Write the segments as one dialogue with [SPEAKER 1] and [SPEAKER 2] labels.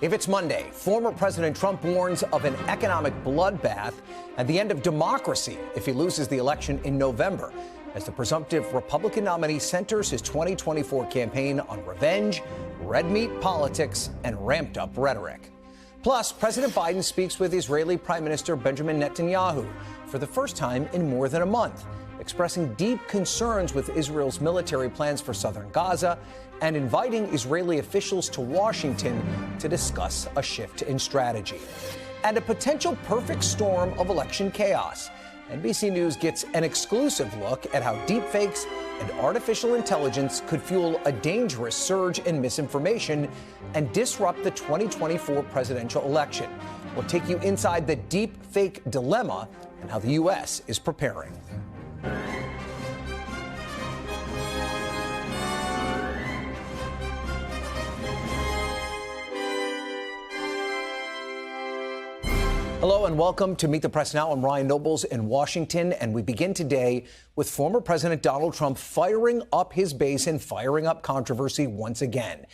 [SPEAKER 1] If it's Monday, former President Trump warns of an economic bloodbath and the end of democracy if he loses the election in November, as the presumptive Republican nominee centers his 2024 campaign on revenge, red meat politics, and ramped up rhetoric. Plus, President Biden speaks with Israeli Prime Minister Benjamin Netanyahu for the first time in more than a month, expressing deep concerns with Israel's military plans for southern Gaza and inviting Israeli officials to Washington to discuss a shift in strategy. And a potential perfect storm of election chaos. NBC News gets an exclusive look at how deepfakes and artificial intelligence could fuel a dangerous surge in misinformation and disrupt the 2024 presidential election. We'll take you inside the deepfake dilemma and how the U.S. is preparing. Hello and welcome to Meet the Press Now. I'm Ryan Nobles in Washington, and we begin today with former President Donald Trump firing up his base and firing up controversy once again,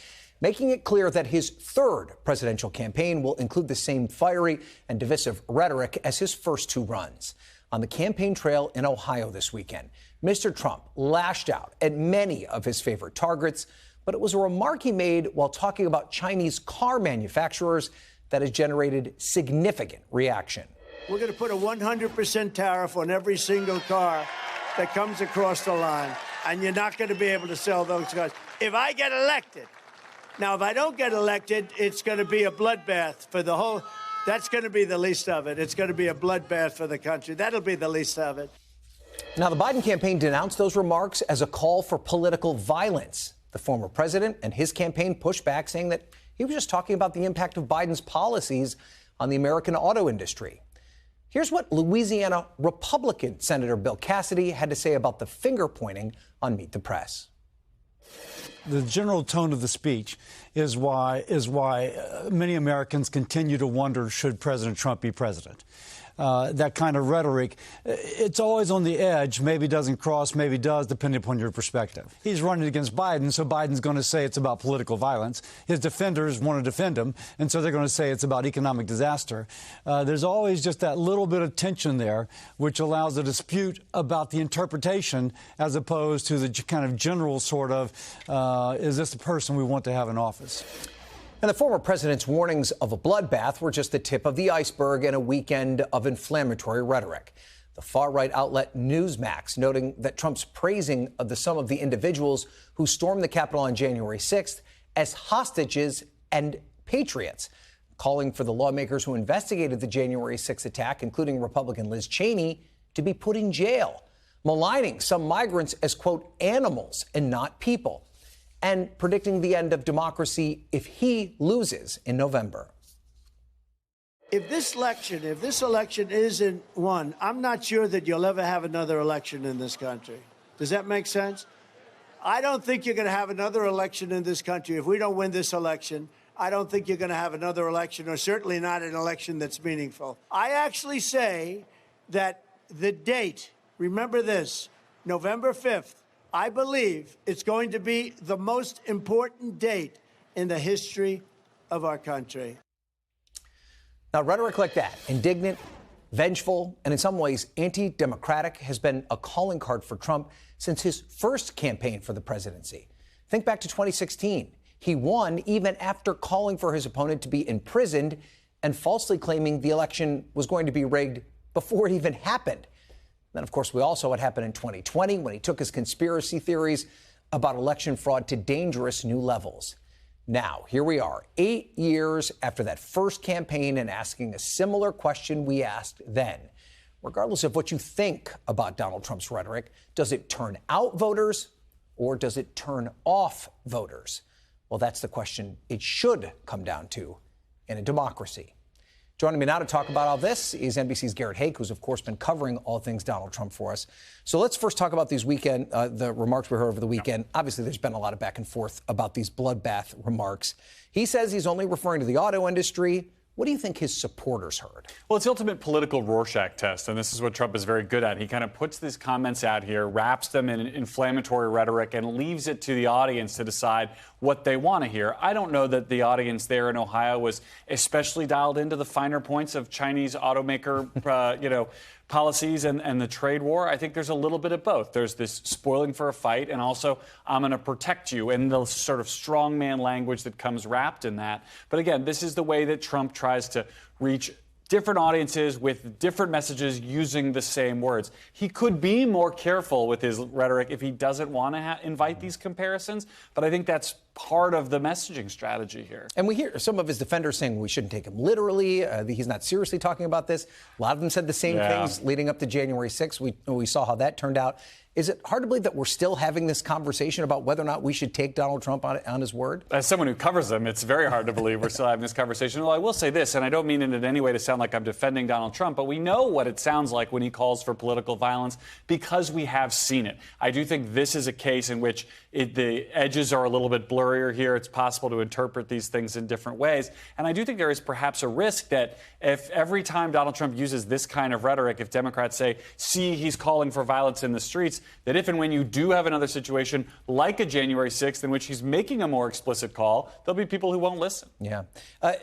[SPEAKER 1] making it clear that his third presidential campaign will include the same fiery and divisive rhetoric as his first two runs. On the campaign trail in Ohio this weekend, Mr. Trump lashed out at many of his favorite targets, but it was a remark he made while talking about Chinese car manufacturers that has generated significant reaction.
[SPEAKER 2] We're going to put a 100% tariff on every single car that comes across the line, and you're not going to be able to sell those cars if I get elected. Now, if I don't get elected, it's going to be a bloodbath for the whole. That's going to be the least of it. It's going to be a bloodbath for the country. That'll be the least of it.
[SPEAKER 1] Now, the Biden campaign denounced those remarks as a call for political violence. The former president and his campaign pushed back, saying that he was just talking about the impact of Biden's policies on the American auto industry. Here's what Louisiana Republican Senator Bill Cassidy had to say about the finger pointing on Meet the Press.
[SPEAKER 3] The general tone of the speech is why many Americans continue to wonder, should President Trump be president? That kind of rhetoric, it's always on the edge, maybe doesn't cross, maybe does, depending upon your perspective. He's running against Biden, so Biden's going to say it's about political violence. His defenders want to defend him, and so they're going to say it's about economic disaster. There's always just that little bit of tension there, which allows a dispute about the interpretation as opposed to the kind of general sort of, is this the person we want to have in office?
[SPEAKER 1] And the former president's warnings of a bloodbath were just the tip of the iceberg in a weekend of inflammatory rhetoric. The far-right outlet Newsmax noting that Trump's praising of some of the individuals who stormed the Capitol on January 6th as hostages and patriots, calling for the lawmakers who investigated the January 6th attack, including Republican Liz Cheney, to be put in jail, maligning some migrants as, quote, animals and not people, and predicting the end of democracy if he loses in November.
[SPEAKER 2] If this election isn't won, I'm not sure that you'll ever have another election in this country. Does that make sense? I don't think you're going to have another election in this country. If we don't win this election, I don't think you're going to have another election, or certainly not an election that's meaningful. I actually say that the date, remember this, November 5th, I believe it's going to be the most important date in the history of our country.
[SPEAKER 1] Now, rhetoric like that, indignant, vengeful, and in some ways anti-democratic, has been a calling card for Trump since his first campaign for the presidency. Think back to 2016. He won even after calling for his opponent to be imprisoned and falsely claiming the election was going to be rigged before it even happened. Then, of course, we all saw what happened in 2020 when he took his conspiracy theories about election fraud to dangerous new levels. Now, here we are, 8 years after that first campaign and asking a similar question we asked then. Regardless of what you think about Donald Trump's rhetoric, does it turn out voters or does it turn off voters? Well, that's the question it should come down to in a democracy. Joining me now to talk about all this is NBC's Garrett Haake, who's, of course, been covering all things Donald Trump for us. So let's first talk about these the remarks we heard over the weekend. Obviously, there's been a lot of back and forth about these bloodbath remarks. He says he's only referring to the auto industry, What do you think his supporters heard?
[SPEAKER 4] Well, it's the ultimate political Rorschach test, and this is what Trump is very good at. He kind of puts these comments out here, wraps them in inflammatory rhetoric, and leaves it to the audience to decide what they want to hear. I don't know that the audience there in Ohio was especially dialed into the finer points of Chinese automaker, policies and the trade war. I think there's a little bit of both. There's this spoiling for a fight, and also I'm going to protect you, and the sort of strongman language that comes wrapped in that. But again, this is the way that Trump tries to reach different audiences with different messages using the same words. He could be more careful with his rhetoric if he doesn't want to invite these comparisons, but I think that's part of the messaging strategy here.
[SPEAKER 1] And we hear some of his defenders saying we shouldn't take him literally. He's not seriously talking about this. A lot of them said the same things leading up to January 6th. We saw how that turned out. Is it hard to believe that we're still having this conversation about whether or not we should take Donald Trump on his word?
[SPEAKER 4] As someone who covers him, it's very hard to believe we're still having this conversation. Well, I will say this, and I don't mean it in any way to sound like I'm defending Donald Trump, but we know what it sounds like when he calls for political violence because we have seen it. I do think this is a case in which the edges are a little bit blurrier here. It's possible to interpret these things in different ways. And I do think there is perhaps a risk that if every time Donald Trump uses this kind of rhetoric, if Democrats say, see, he's calling for violence in the streets, that if and when you do have another situation like a January 6th in which he's making a more explicit call, there'll be people who won't listen.
[SPEAKER 1] Yeah. I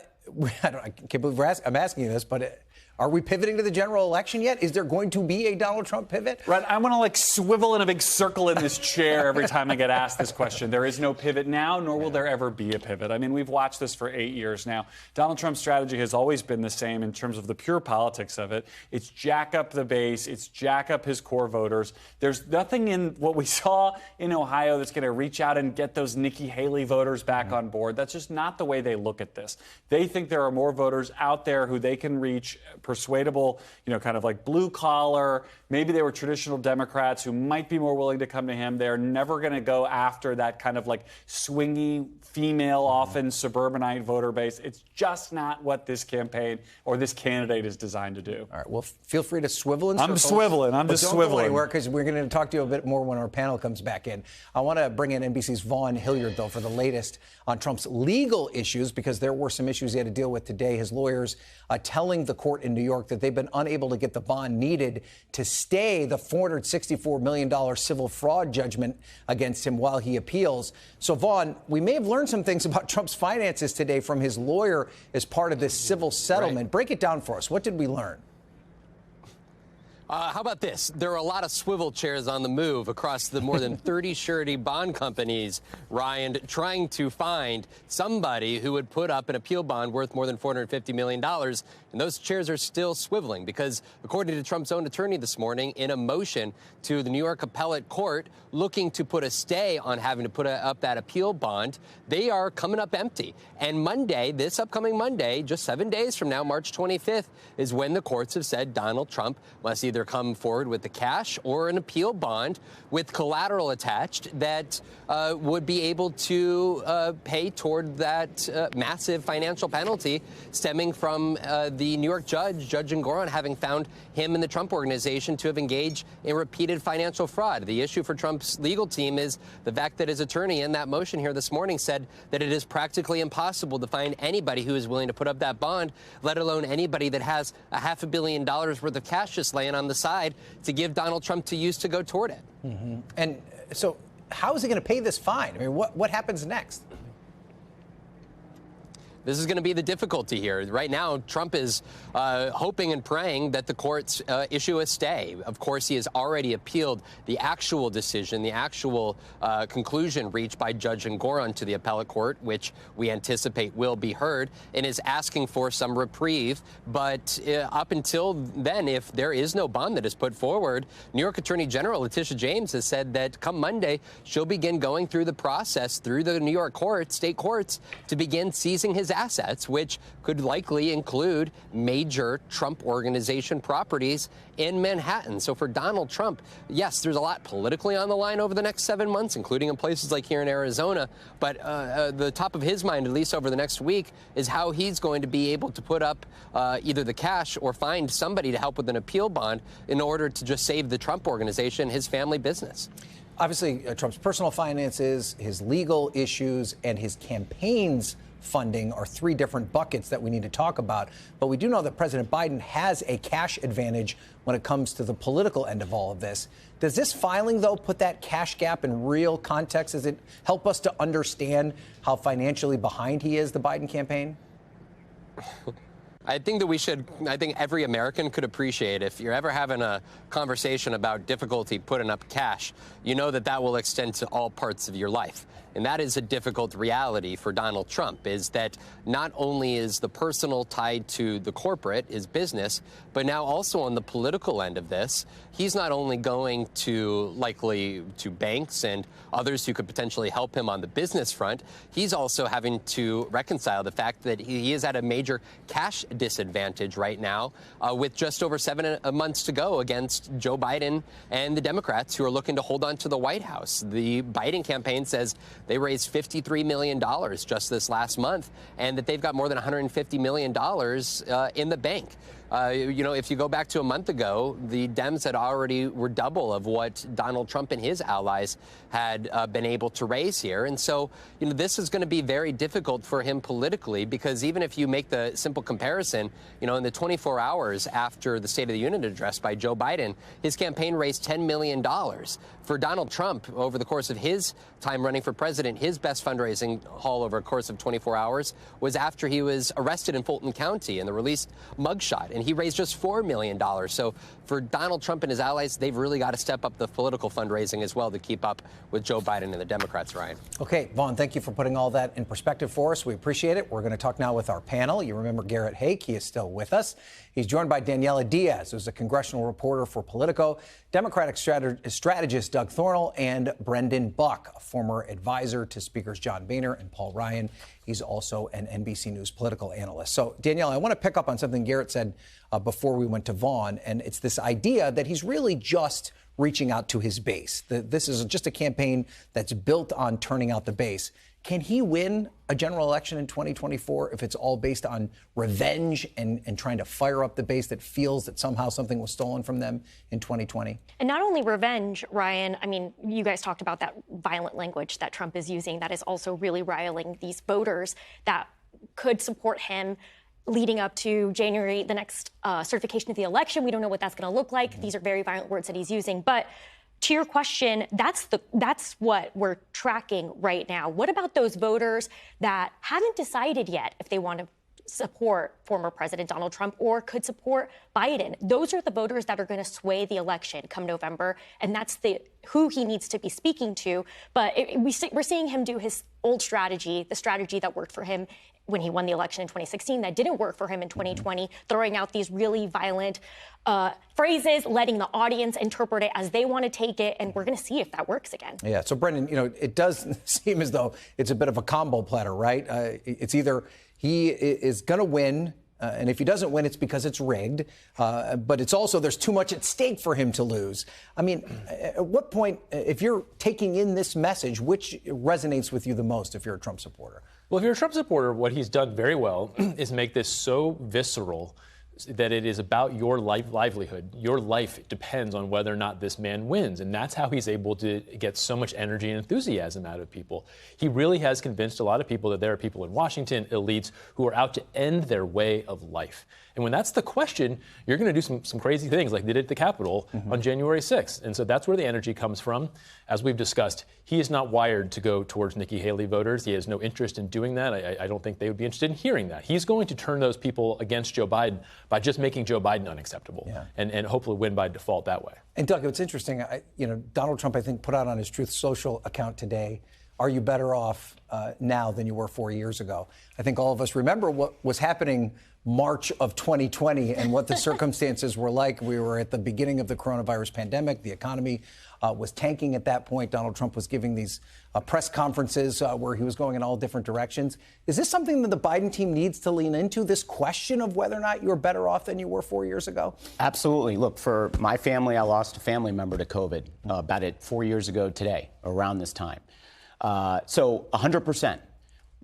[SPEAKER 1] can't believe I'm asking you this, but are we pivoting to the general election yet? Is there going to be a Donald Trump pivot?
[SPEAKER 4] Right. I'm going to swivel in a big circle in this chair every time I get asked this question. There is no pivot now, nor will there ever be a pivot. I mean, we've watched this for 8 years now. Donald Trump's strategy has always been the same in terms of the pure politics of it. It's jack up the base. It's jack up his core voters. There's nothing in what we saw in Ohio that's going to reach out and get those Nikki Haley voters back on board. That's just not the way they look at this. They think there are more voters out there who they can reach, persuadable, kind of like blue collar. Maybe they were traditional Democrats who might be more willing to come to him. They're never going to go after that kind of like swingy, female, often suburbanite voter base. It's just not what this campaign or this candidate is designed to do.
[SPEAKER 1] All right. Well, feel free to swivel in
[SPEAKER 4] circles.
[SPEAKER 1] I'm
[SPEAKER 4] swiveling.
[SPEAKER 1] Don't go anywhere because we're going to talk to you a bit more when our panel comes back in. I want to bring in NBC's Vaughn Hilliard, though, for the latest on Trump's legal issues, because there were some issues he had to deal with today. His lawyers telling the court in New York that they've been unable to get the bond needed to stay the $464 million civil fraud judgment against him while he appeals. So, Vaughn, we may have learned some things about Trump's finances today from his lawyer as part of this civil settlement. Right. Break it down for us. What did we learn?
[SPEAKER 5] How about this? There are a lot of swivel chairs on the move across the more than 30 surety bond companies, Ryan, trying to find somebody who would put up an appeal bond worth more than $450 million. And those chairs are still swiveling because, according to Trump's own attorney this morning, in a motion to the New York Appellate Court looking to put a stay on having to put up that appeal bond, they are coming up empty. And Monday, this upcoming Monday, just 7 days from now, March 25th, is when the courts have said Donald Trump must either come forward with the cash or an appeal bond with collateral attached that would be able to pay toward that massive financial penalty stemming from the New York Judge Engoron, having found him and the Trump organization to have engaged in repeated financial fraud. The issue for Trump's legal team is the fact that his attorney in that motion here this morning said that it is practically impossible to find anybody who is willing to put up that bond, let alone anybody that has $500 million worth of cash just laying on the side to give Donald Trump to use to go toward it.
[SPEAKER 1] Mm-hmm. And so how is he going to pay this fine? I mean, what happens next?
[SPEAKER 5] This is going to be the difficulty here. Right now, Trump is hoping and praying that the courts issue a stay. Of course, he has already appealed the actual decision, the actual conclusion reached by Judge Engoron to the appellate court, which we anticipate will be heard, and is asking for some reprieve. But up until then, if there is no bond that is put forward, New York Attorney General Letitia James has said that come Monday, she'll begin going through the process through the New York courts, state courts, to begin seizing his assets, which could likely include major Trump organization properties in Manhattan. So for Donald Trump, yes, there's a lot politically on the line over the next 7 months, including in places like here in Arizona. But the top of his mind, at least over the next week, is how he's going to be able to put up either the cash or find somebody to help with an appeal bond in order to just save the Trump organization, his family business.
[SPEAKER 1] Obviously, Trump's personal finances, his legal issues, and his campaign's funding are three different buckets that we need to talk about. But we do know that President Biden has a cash advantage when it comes to the political end of all of this. Does this filing, though, put that cash gap in real context? Does it help us to understand how financially behind he is, the Biden campaign?
[SPEAKER 5] I think every American could appreciate if you're ever having a conversation about difficulty putting up cash, you know that will extend to all parts of your life. And that is a difficult reality for Donald Trump, is that not only is the personal tied to the corporate, his business, but now also on the political end of this, he's not only going to likely to banks and others who could potentially help him on the business front, he's also having to reconcile the fact that he is at a major cash disadvantage right now with just over 7 months to go against Joe Biden and the Democrats who are looking to hold on to the White House. The Biden campaign says they raised $53 million just this last month, and that they've got more than $150 million in the bank. If you go back to a month ago, the Dems were double of what Donald Trump and his allies had been able to raise here. And so, this is going to be very difficult for him politically, because even if you make the simple comparison, in the 24 hours after the State of the Union address by Joe Biden, his campaign raised $10 million. For Donald Trump, over the course of his time running for president, his best fundraising haul over a course of 24 hours was after he was arrested in Fulton County in the released mugshot, and he raised just $4 million. So for Donald Trump and his allies, they've really got to step up the political fundraising as well to keep up with Joe Biden and the Democrats, Ryan.
[SPEAKER 1] Okay, Vaughn, thank you for putting all that in perspective for us. We appreciate it. We're going to talk now with our panel. You remember Garrett Haake. He is still with us. He's joined by Daniella Diaz, who's a congressional reporter for Politico, Democratic strategist Doug Thornell, and Brendan Buck, a former advisor to Speakers John Boehner and Paul Ryan. He's also an NBC News political analyst. So, Daniella, I want to pick up on something Garrett said before we went to Vaughn, and it's this idea that he's really just reaching out to his base. This is just a campaign that's built on turning out the base. Can he win a general election in 2024 if it's all based on revenge and trying to fire up the base that feels that somehow something was stolen from them in 2020?
[SPEAKER 6] And not only revenge, Ryan, I mean, you guys talked about that violent language that Trump is using that is also really riling these voters that could support him leading up to January, the next certification of the election. We don't know what that's going to look like. These are very violent words that he's using. But to your question, that's what we're tracking right now. What about those voters that haven't decided yet if they want to support former President Donald Trump or could support Biden? Those are the voters that are going to sway the election come November, and that's who he needs to be speaking to. But we're seeing him do his old strategy, the strategy that worked for him when he won the election in 2016, that didn't work for him in 2020, throwing out these really violent phrases, letting the audience interpret it as they want to take it, and we're going to see if that works again.
[SPEAKER 1] Yeah, so Brendan, it does seem as though it's a bit of a combo platter, right? It's either he is going to win, and if he doesn't win, it's because it's rigged, but it's also there's too much at stake for him to lose. I mean, at what point, if you're taking in this message, which resonates with you the most if you're a Trump supporter?
[SPEAKER 7] Well, if you're a Trump supporter, what he's done very well is make this so visceral that it is about your livelihood. Your life depends on whether or not this man wins. And that's how he's able to get so much energy and enthusiasm out of people. He really has convinced a lot of people that there are people in Washington, elites, who are out to end their way of life. And when that's the question, you're going to do some crazy things like they did at the Capitol on January 6th. And so that's where the energy comes from. As we've discussed, he is not wired to go towards Nikki Haley voters. He has no interest in doing that. I don't think they would be interested in hearing that. He's going to turn those people against Joe Biden by just making Joe Biden unacceptable and hopefully win by default that way.
[SPEAKER 1] And Doug, it's interesting. Donald Trump, I think, put out on his Truth Social account today, are you better off now than you were 4 years ago? I think all of us remember what was happening March of 2020 and what the circumstances were like. We were at the beginning of the coronavirus pandemic. The economy was tanking at that point. Donald Trump was giving these press conferences where he was going in all different directions. Is this something that the Biden team needs to lean into, this question of whether or not you're better off than you were 4 years ago?
[SPEAKER 8] Absolutely. Look, for my family, I lost a family member to COVID about 4 years ago today, around this time. So 100%.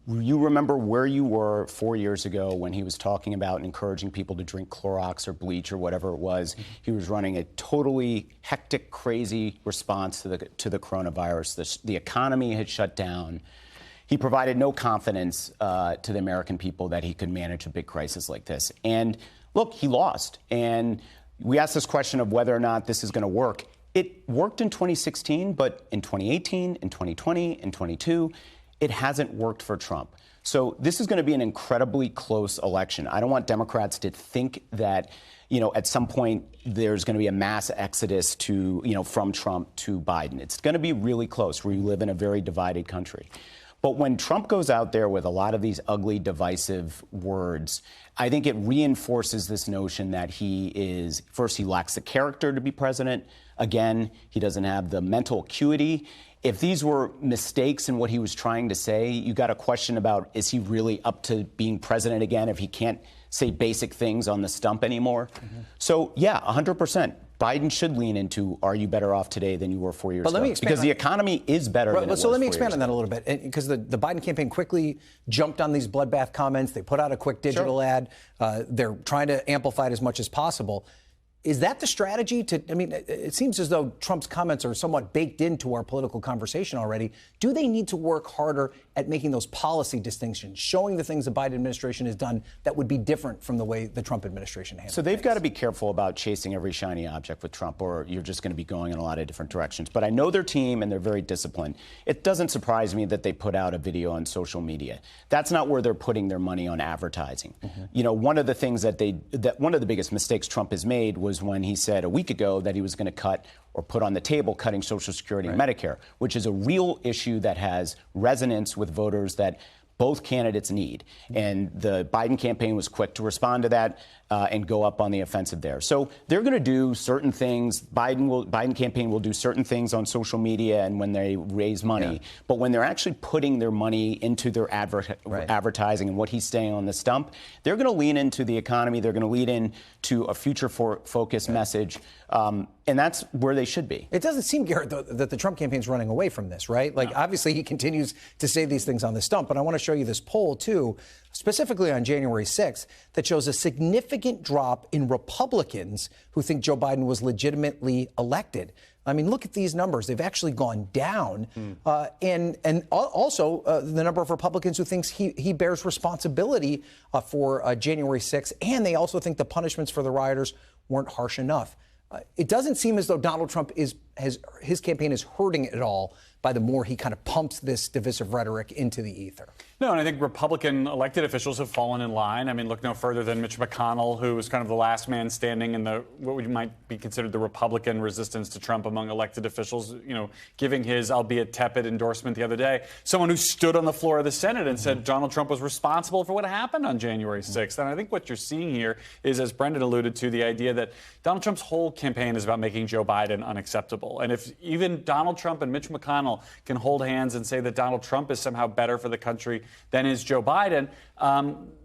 [SPEAKER 8] You remember where you were 4 years ago when he was talking about encouraging people to drink Clorox or bleach or whatever it was. He was running a totally hectic, crazy response to the coronavirus. The economy had shut down. He provided no confidence to the American people that he could manage a big crisis like this. And look, he lost. And we asked this question of whether or not this is going to work. It worked in 2016, but in 2018, in 2020, in 22, it hasn't worked for Trump. So this is going to be an incredibly close election. I don't want Democrats to think that, at some point there's going to be a mass exodus to, from Trump to Biden. It's going to be really close. We live in a very divided country. But when Trump goes out there with a lot of these ugly, divisive words, I think it reinforces this notion that he lacks the character to be president. Again, he doesn't have the mental acuity. If these were mistakes in what he was trying to say, you got a question about, is he really up to being president again if he can't say basic things on the stump anymore? Mm-hmm. So, yeah, 100%. Biden should lean into, are you better off today than you were 4 years ago? Because the economy is better than it was 4 years ago. So let me expand on that a little bit. Because the Biden campaign quickly jumped on these bloodbath comments. They put out a quick digital ad. They're trying to amplify it as much as possible. Is that the strategy it seems as though Trump's comments are somewhat baked into our political conversation already. Do they need to work harder at making those policy distinctions, showing the things the Biden administration has done that would be different from the way the Trump administration handled it? So they've got to be careful about chasing every shiny object with Trump, or you're just going to be going in a lot of different directions. But I know their team, and they're very disciplined. It doesn't surprise me that they put out a video on social media. That's not where they're putting their money on advertising. Mm-hmm. One of the things one of the biggest mistakes Trump has made was when he said a week ago that he was going to cut or put on the table cutting Social Security and Medicare, which is a real issue that has resonance with voters that both candidates need. And the Biden campaign was quick to respond to that and go up on the offensive there. So they're going to do certain things. Biden campaign will do certain things on social media and when they raise money. Yeah. But when they're actually putting their money into their advertising and what he's saying on the stump, they're going to lean into the economy. They're going to lean into a future-focused message. And that's where they should be. It doesn't seem, Garrett, though, that the Trump campaign's running away from this, right? Obviously, he continues to say these things on the stump. But I want to show you this poll, too, specifically on January 6th, that shows a significant drop in Republicans who think Joe Biden was legitimately elected. I mean, look at these numbers. They've actually gone down. And also the number of Republicans who thinks he bears responsibility for January 6th. And they also think the punishments for the rioters weren't harsh enough. It doesn't seem as though Donald Trump his campaign is hurting it at all by the more he kind of pumps this divisive rhetoric into the ether.
[SPEAKER 4] No, and I think Republican elected officials have fallen in line. I mean, look no further than Mitch McConnell, who was kind of the last man standing in what might be considered the Republican resistance to Trump among elected officials, giving his, albeit tepid, endorsement the other day. Someone who stood on the floor of the Senate and said Donald Trump was responsible for what happened on January 6th. And I think what you're seeing here is, as Brendan alluded to, the idea that Donald Trump's whole campaign is about making Joe Biden unacceptable. And if even Donald Trump and Mitch McConnell can hold hands and say that Donald Trump is somehow better for the country than is Joe Biden,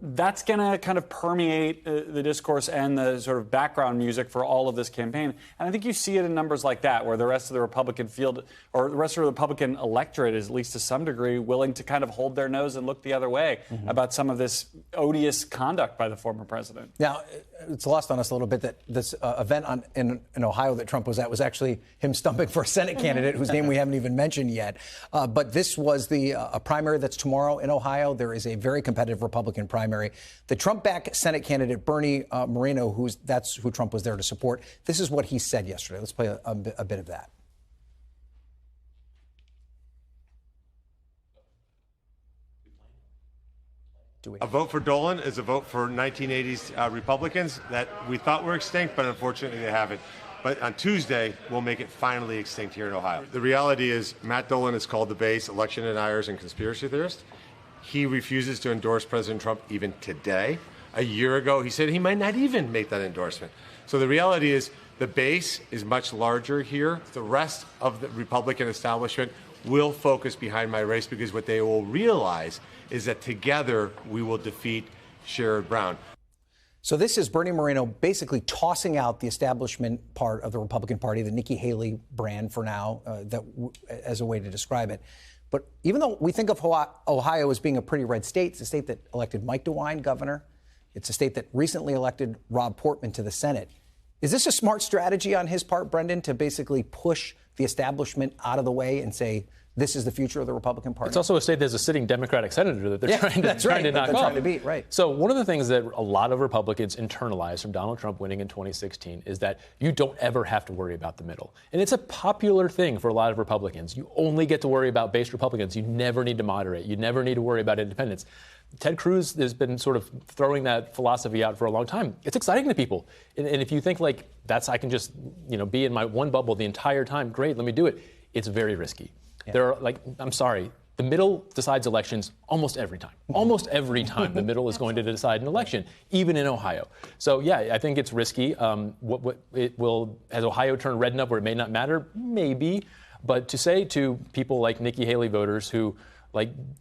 [SPEAKER 4] that's going to kind of permeate the discourse and the sort of background music for all of this campaign. And I think you see it in numbers like that, where the rest of the Republican field or the rest of the Republican electorate is, at least to some degree, willing to kind of hold their nose and look the other way about some of this odious conduct by the former president.
[SPEAKER 1] Now, it's lost on us a little bit that this event in Ohio that Trump was at was actually him stumping for a Senate candidate whose name we haven't even mentioned yet. But this was a primary that's tomorrow in Ohio. There is a very competitive Republican primary. The Trump-backed Senate candidate, Bernie Moreno, that's who Trump was there to support. This is what he said yesterday. Let's play a bit of that.
[SPEAKER 9] A vote for Dolan is a vote for 1980s Republicans that we thought were extinct, but unfortunately they haven't. But on Tuesday, we'll make it finally extinct here in Ohio. The reality is Matt Dolan is called the base election deniers and conspiracy theorist. He refuses to endorse President Trump even today. A year ago, he said he might not even make that endorsement. So the reality is the base is much larger here. The rest of the Republican establishment will focus behind my race because what they will realize is that together we will defeat Sherrod Brown.
[SPEAKER 1] So this is Bernie Moreno basically tossing out the establishment part of the Republican Party, the Nikki Haley brand for now, as a way to describe it. But even though we think of Ohio as being a pretty red state, it's a state that elected Mike DeWine governor. It's a state that recently elected Rob Portman to the Senate. Is this a smart strategy on his part, Brendan, to basically push the establishment out of the way and say, this is the future of the Republican Party?
[SPEAKER 7] It's also a state that has a sitting Democratic senator that they're trying to knock off.
[SPEAKER 1] Trying to beat, right.
[SPEAKER 7] So one of the things that a lot of Republicans internalized from Donald Trump winning in 2016 is that you don't ever have to worry about the middle. And it's a popular thing for a lot of Republicans. You only get to worry about base Republicans. You never need to moderate. You never need to worry about independents. Ted Cruz has been sort of throwing that philosophy out for a long time. It's exciting to people. And if you think like I can just, be in my one bubble the entire time, great, let me do it. It's very risky. Yeah. There are I'm sorry, the middle decides elections almost every time. Almost every time the middle is going to decide an election, even in Ohio. So yeah, I think it's risky. Has Ohio turned red enough where it may not matter? Maybe. But to say to people like Nikki Haley voters who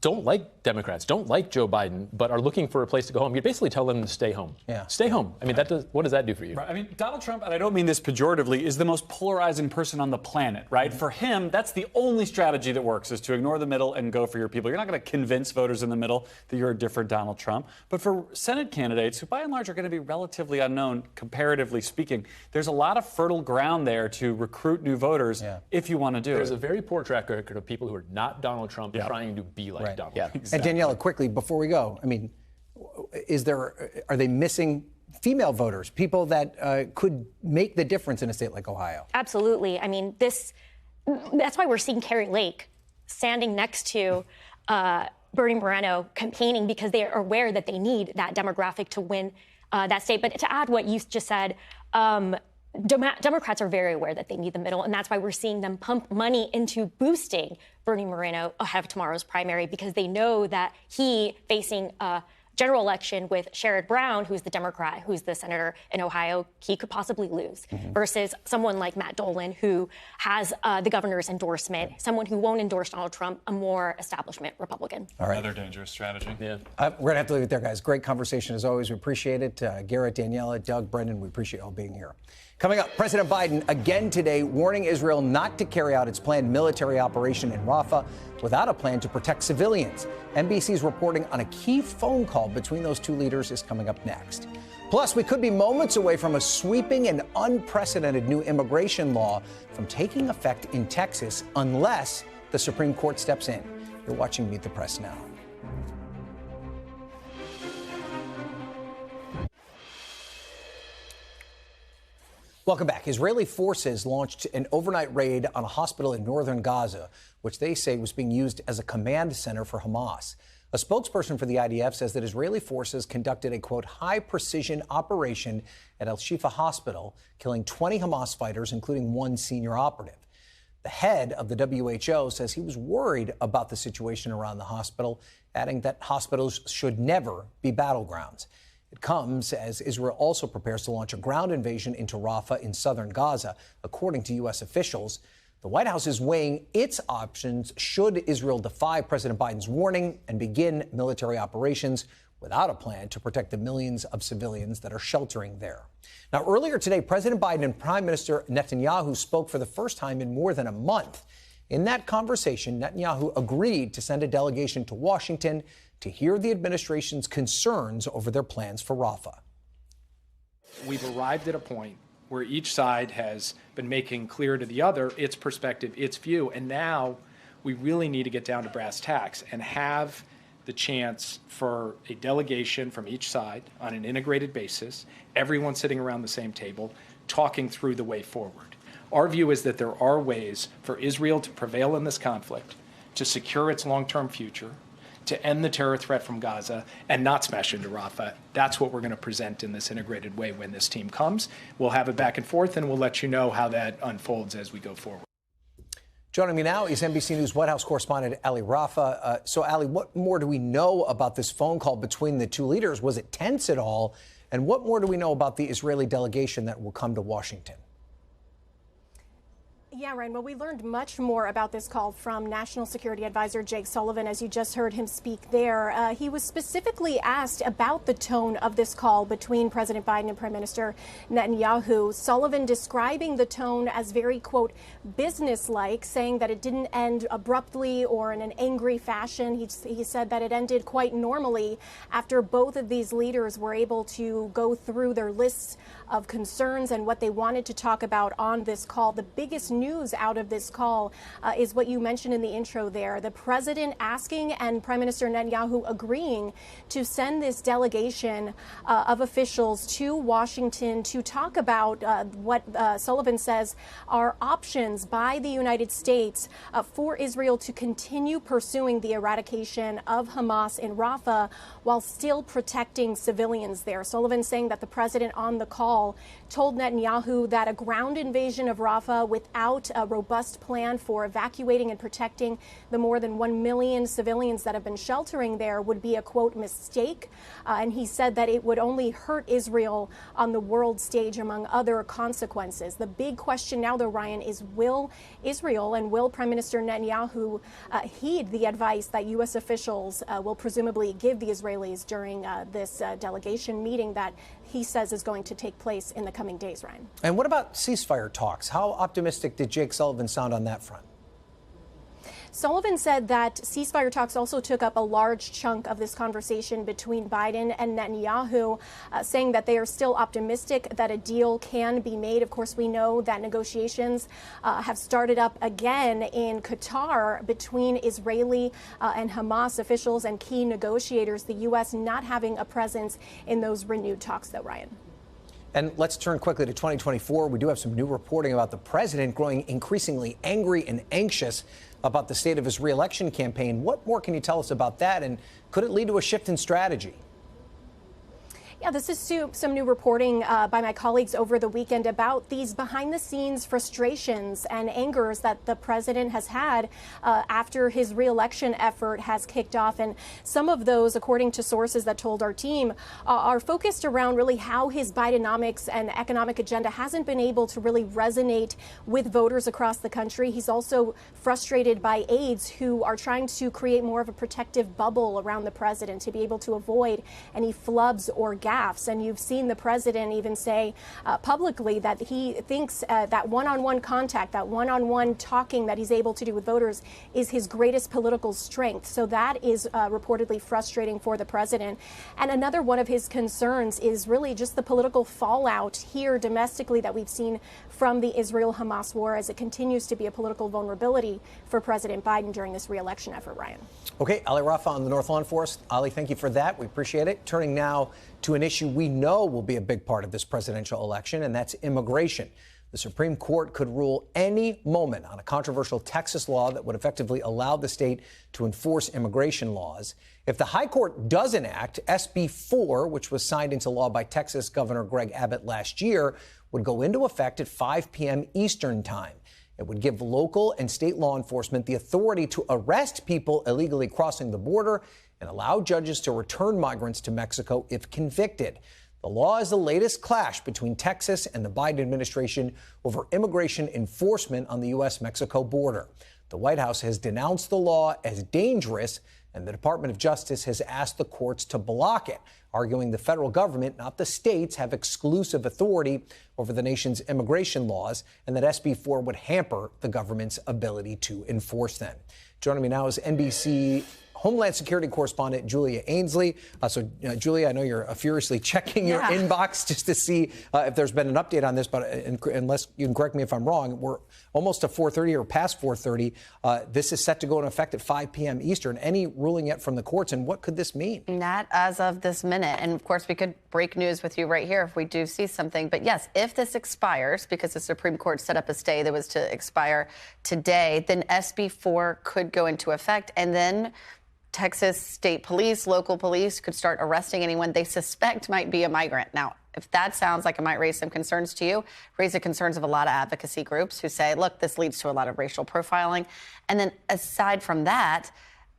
[SPEAKER 7] don't like Democrats, don't like Joe Biden, but are looking for a place to go home, you basically tell them to stay home. Yeah. Stay home. I mean, what does that do for you?
[SPEAKER 4] Right. I mean, Donald Trump, and I don't mean this pejoratively, is the most polarizing person on the planet, right? For him, that's the only strategy that works, is to ignore the middle and go for your people. You're not going to convince voters in the middle that you're a different Donald Trump. But for Senate candidates, who by and large are going to be relatively unknown, comparatively speaking, there's a lot of fertile ground there to recruit new voters if you want to do it.
[SPEAKER 7] There's a very poor track record of people who are not Donald Trump trying to be like Donald Trump.
[SPEAKER 1] Exactly. And Daniella, quickly, before we go, I mean, are they missing female voters, people that could make the difference in a state like Ohio?
[SPEAKER 6] Absolutely. I mean, that's why we're seeing Carrie Lake standing next to Bernie Moreno campaigning, because they are aware that they need that demographic to win that state. But to add what you just said, Democrats are very aware that they need the middle, and that's why we're seeing them pump money into boosting Bernie Moreno ahead of tomorrow's primary, because they know that he, facing a general election with Sherrod Brown, who's the Democrat, who's the senator in Ohio, he could possibly lose, versus someone like Matt Dolan, who has the governor's endorsement, someone who won't endorse Donald Trump, a more establishment Republican.
[SPEAKER 4] All right. Another dangerous strategy.
[SPEAKER 1] Yeah. We're going to have to leave it there, guys. Great conversation as always. We appreciate it. Garrett, Daniella, Doug, Brendan, we appreciate all being here. Coming up, President Biden again today warning Israel not to carry out its planned military operation in Rafah without a plan to protect civilians. NBC's reporting on a key phone call between those two leaders is coming up next. Plus, we could be moments away from a sweeping and unprecedented new immigration law from taking effect in Texas unless the Supreme Court steps in. You're watching Meet the Press now. Welcome back. Israeli forces launched an overnight raid on a hospital in northern Gaza, which they say was being used as a command center for Hamas. A spokesperson for the IDF says that Israeli forces conducted a, quote, high-precision operation at Al-Shifa Hospital, killing 20 Hamas fighters, including one senior operative. The head of the WHO says he was worried about the situation around the hospital, adding that hospitals should never be battlegrounds. It comes as Israel also prepares to launch a ground invasion into Rafah in southern Gaza, according to U.S. officials. The White House is weighing its options should Israel defy President Biden's warning and begin military operations without a plan to protect the millions of civilians that are sheltering there. Now, earlier today, President Biden and Prime Minister Netanyahu spoke for the first time in more than a month. In that conversation, Netanyahu agreed to send a delegation to Washington to hear the administration's concerns over their plans for Rafah.
[SPEAKER 10] We've arrived at a point where each side has been making clear to the other its perspective, its view, and now we really need to get down to brass tacks and have the chance for a delegation from each side on an integrated basis, everyone sitting around the same table, talking through the way forward. Our view is that there are ways for Israel to prevail in this conflict, to secure its long-term future, to end the terror threat from Gaza, and not smash into Rafah. That's what we're going to present in this integrated way when this team comes. We'll have it back and forth, and we'll let you know how that unfolds as we go forward.
[SPEAKER 1] Joining me now is NBC News White House correspondent Ali Rafa. So, Ali, what more do we know about this phone call between the two leaders? Was it tense at all? And what more do we know about the Israeli delegation that will come to Washington?
[SPEAKER 11] Yeah, Ryan. Well, we learned much more about this call from National Security Advisor Jake Sullivan, as you just heard him speak there. He was specifically asked about the tone of this call between President Biden and Prime Minister Netanyahu. Sullivan describing the tone as very, quote, businesslike, saying that it didn't end abruptly or in an angry fashion. He said that it ended quite normally after both of these leaders were able to go through their lists of concerns and what they wanted to talk about on this call. The biggest news news out of this call is what you mentioned in the intro there. The president asking and Prime Minister Netanyahu agreeing to send this delegation of officials to Washington to talk about what Sullivan says are options by the United States for Israel to continue pursuing the eradication of Hamas in Rafah while still protecting civilians there. Sullivan saying that the president on the call told Netanyahu that a ground invasion of Rafah without a robust plan for evacuating and protecting the more than 1 million civilians that have been sheltering there would be a, quote, mistake. And he said that it would only hurt Israel on the world stage, among other consequences. The big question now, though, Ryan, is will Israel and will Prime Minister Netanyahu heed the advice that U.S. officials will presumably give the Israelis during this delegation meeting that he says is going to take place in the coming days, Ryan?
[SPEAKER 1] And what about ceasefire talks? How optimistic did Jake Sullivan sound on that front?
[SPEAKER 11] Sullivan said that ceasefire talks also took up a large chunk of this conversation between Biden and Netanyahu, saying that they are still optimistic that a deal can be made. Of course, we know that negotiations have started up again in Qatar between Israeli and Hamas officials and key negotiators, the U.S. not having a presence in those renewed talks, though, Ryan.
[SPEAKER 1] And let's turn quickly to 2024. We do have some new reporting about the president growing increasingly angry and anxious about the state of his re-election campaign. What more can you tell us about that? And could it lead to a shift in strategy?
[SPEAKER 11] Yeah, this is some new reporting by my colleagues over the weekend about these behind-the-scenes frustrations and angers that the president has had after his re-election effort has kicked off. And some of those, according to sources that told our team, are focused around really how his Bidenomics and economic agenda hasn't been able to really resonate with voters across the country. He's also frustrated by aides who are trying to create more of a protective bubble around the president to be able to avoid any flubs or gaffes. And you've seen the president even say publicly that he thinks that one-on-one contact, that one-on-one talking that he's able to do with voters is his greatest political strength. So that is reportedly frustrating for the president. And another one of his concerns is really just the political fallout here domestically that we've seen from the Israel-Hamas war, as it continues to be a political vulnerability for President Biden during this re-election effort, Ryan.
[SPEAKER 1] Okay, Ali Rafa on the North Lawn for us. Ali, thank you for that. We appreciate it. Turning now to an issue we know will be a big part of this presidential election, and that's immigration. The Supreme Court could rule any moment on a controversial Texas law that would effectively allow the state to enforce immigration laws. If the High Court does enact SB 4, which was signed into law by Texas Governor Greg Abbott last year, would go into effect at 5 p.m. Eastern time. It would give local and state law enforcement the authority to arrest people illegally crossing the border and allow judges to return migrants to Mexico if convicted. The law is the latest clash between Texas and the Biden administration over immigration enforcement on the U.S.-Mexico border. The White House has denounced the law as dangerous, and the Department of Justice has asked the courts to block it, arguing the federal government, not the states, have exclusive authority over the nation's immigration laws, and that SB 4 would hamper the government's ability to enforce them. Joining me now is NBC Homeland Security correspondent Julia Ainsley. Julia, I know you're furiously checking your inbox just to see if there's been an update on this, but unless you can correct me if I'm wrong, we're almost to 4:30 or past 4:30. This is set to go into effect at 5 p.m. Eastern. Any ruling yet from the courts, and what could this mean?
[SPEAKER 12] Not as of this minute. And, of course, we could break news with you right here if we do see something. But, yes, if this expires, because the Supreme Court set up a stay that was to expire today, then SB 4 could go into effect, and then Texas state police, local police could start arresting anyone they suspect might be a migrant. Now, if that sounds like it might raise some concerns to you, raise the concerns of a lot of advocacy groups who say, look, this leads to a lot of racial profiling. And then aside from that,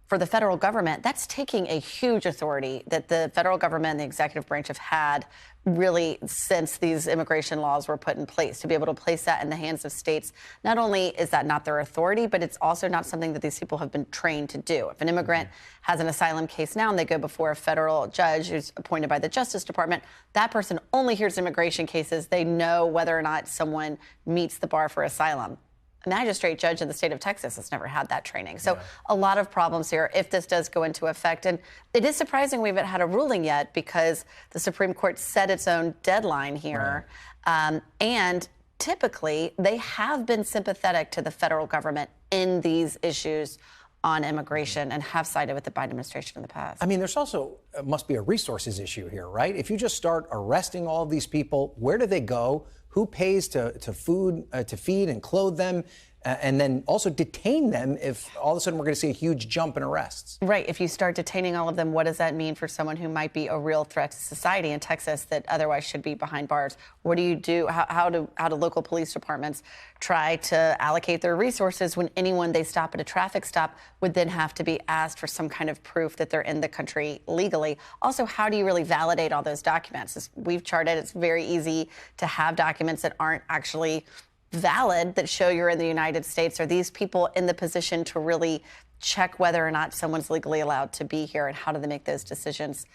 [SPEAKER 12] for the federal government, that's taking a huge authority that the federal government and the executive branch have had really since these immigration laws were put in place, to be able to place that in the hands of states. Not only is that not their authority, but it's also not something that these people have been trained to do. If an immigrant has an asylum case now and they go before a federal judge who's appointed by the Justice Department, that person only hears immigration cases. They know whether or not someone meets the bar for asylum. A magistrate judge in the state of Texas has never had that training. So a lot of problems here if this does go into effect. And it is surprising we haven't had a ruling yet because the Supreme Court set its own deadline here. And typically they have been sympathetic to the federal government in these issues on immigration and have sided with the Biden administration in the past.
[SPEAKER 1] I mean, there's also must be a resources issue here, right? If you just start arresting all of these people, where do they go? Who pays to feed and clothe them? And then also detain them if all of a sudden we're going to see a huge jump in arrests.
[SPEAKER 12] Right. If you start detaining all of them, what does that mean for someone who might be a real threat to society in Texas that otherwise should be behind bars? What do you do? How do local police departments try to allocate their resources when anyone they stop at a traffic stop would then have to be asked for some kind of proof that they're in the country legally? Also, how do you really validate all those documents? As we've charted, it's very easy to have documents that aren't actually valid that show you're in the United States. Are these people in the position to really check whether or not someone's legally allowed to be here, and how do they make those decisions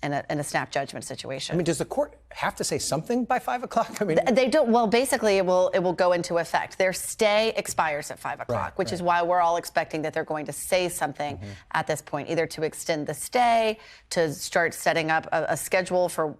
[SPEAKER 12] in a snap judgment situation?
[SPEAKER 1] I mean, does the court have to say something by 5 o'clock? I mean,
[SPEAKER 12] they don't. Well, basically, it will go into effect. Their stay expires at 5 o'clock, which is why we're all expecting that they're going to say something at this point, either to extend the stay, to start setting up a schedule for,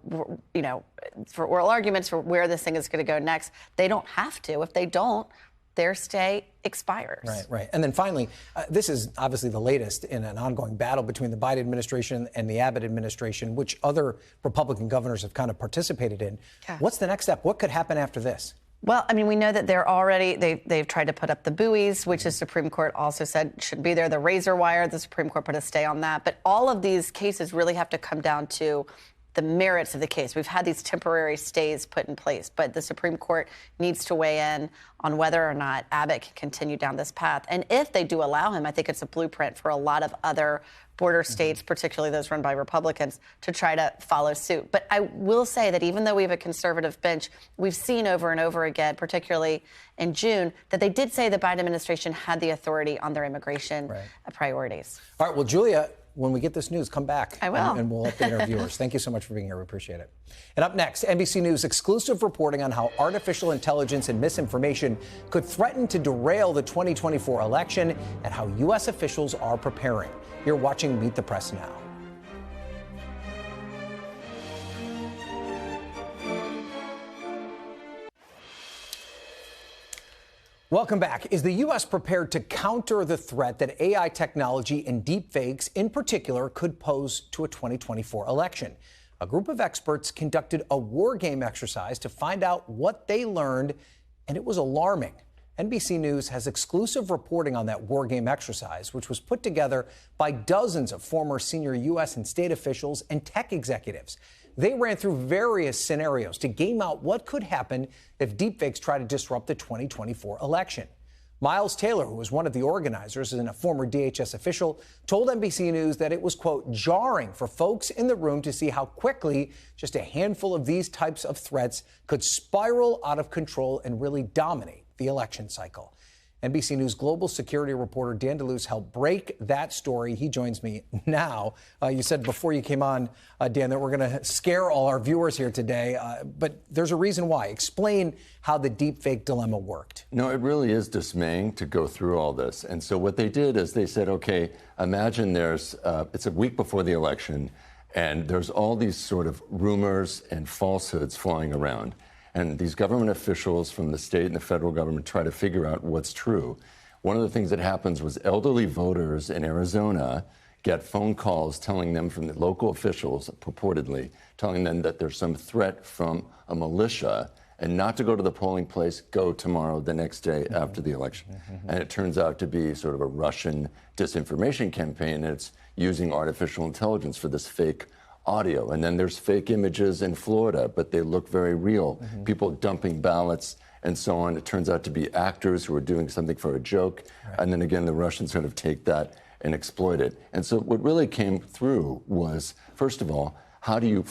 [SPEAKER 12] for oral arguments for where this thing is going to go next. They don't have to. If they don't, their stay expires.
[SPEAKER 1] Right. And then finally, this is obviously the latest in an ongoing battle between the Biden administration and the Abbott administration, which other Republican governors have kind of participated in. Yeah. What's the next step? What could happen after this?
[SPEAKER 12] Well, I mean, we know that they've tried to put up the buoys, which the Supreme Court also said should be there. The razor wire, the Supreme Court put a stay on that. But all of these cases really have to come down to the merits of the case. We've had these temporary stays put in place, but the Supreme Court needs to weigh in on whether or not Abbott can continue down this path. And if they do allow him, I think it's a blueprint for a lot of other border states, particularly those run by Republicans, to try to follow suit. But I will say that even though we have a conservative bench, we've seen over and over again, particularly in June, that they did say the Biden administration had the authority on their immigration priorities.
[SPEAKER 1] All right, well, Julia, when we get this news, come back.
[SPEAKER 12] I will.
[SPEAKER 1] And we'll update our viewers. Thank you so much for being here. We appreciate it. And up next, NBC News exclusive reporting on how artificial intelligence and misinformation could threaten to derail the 2024 election and how U.S. officials are preparing. You're watching Meet the Press now. Welcome back. Is the U.S. prepared to counter the threat that AI technology and deepfakes in particular could pose to a 2024 election? A group of experts conducted a war game exercise to find out what they learned, and it was alarming. NBC News has exclusive reporting on that war game exercise, which was put together by dozens of former senior U.S. and state officials and tech executives. They ran through various scenarios to game out what could happen if deepfakes try to disrupt the 2024 election. Miles Taylor, who was one of the organizers and a former DHS official, told NBC News that it was, quote, jarring for folks in the room to see how quickly just a handful of these types of threats could spiral out of control and really dominate the election cycle. NBC News Global Security reporter Dan De Luce helped break that story. He joins me now. You said before you came on, Dan, that we're going to scare all our viewers here today, but there's a reason why. Explain how the deepfake dilemma worked.
[SPEAKER 13] No, it really is dismaying to go through all this. And so what they did is they said, okay, imagine it's a week before the election, and there's all these sort of rumors and falsehoods flying around. And these government officials from the state and the federal government try to figure out what's true. One of the things that happens was elderly voters in Arizona get phone calls telling them from the local officials, purportedly, telling them that there's some threat from a militia and not to go to the polling place, go tomorrow, the next day after the election. And it turns out to be sort of a Russian disinformation campaign, and it's using artificial intelligence for this fake audio. And then there's fake images in Florida, but they look very real. People dumping ballots and so on. It turns out to be actors who are doing something for a joke. And then again, the Russians sort of take that and exploit it. And so what really came through was, first of all, how do you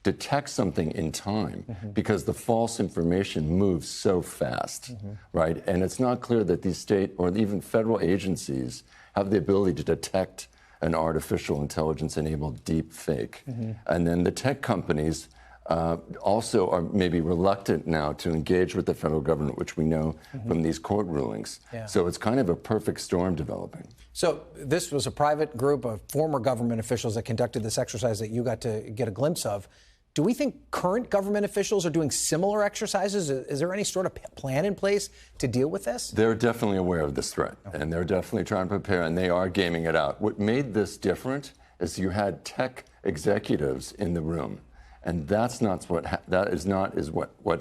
[SPEAKER 13] detect something in time? Because the false information moves so fast, right? And it's not clear that these state or even federal agencies have the ability to detect an artificial intelligence-enabled deep fake. And then the tech companies also are maybe reluctant now to engage with the federal government, which we know from these court rulings. So it's kind of a perfect storm developing.
[SPEAKER 1] So this was a private group of former government officials that conducted this exercise that you got to get a glimpse of. Do we think current government officials are doing similar exercises? Is there any sort of plan in place to deal with this?
[SPEAKER 13] They're definitely aware of this threat, and they're definitely trying to prepare, and they are gaming it out. What made this different is you had tech executives in the room, and what's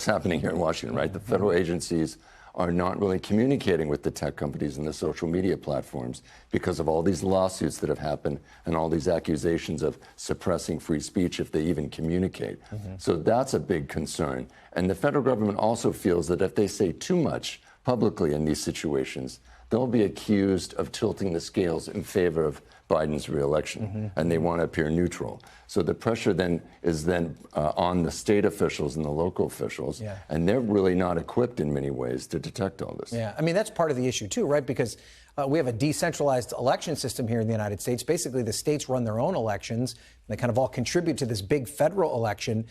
[SPEAKER 13] happening here in Washington, right? The federal agencies are not really communicating with the tech companies and the social media platforms because of all these lawsuits that have happened and all these accusations of suppressing free speech if they even communicate. So that's a big concern. And the federal government also feels that if they say too much publicly in these situations, they'll be accused of tilting the scales in favor of Biden's reelection, and they want to appear neutral. So the pressure then is on the state officials and the local officials, and they're really not equipped in many ways to detect all this.
[SPEAKER 1] Yeah, I mean, that's part of the issue too, right? Because we have a decentralized election system here in the United States. Basically, the states run their own elections, and they kind of all contribute to this big federal election.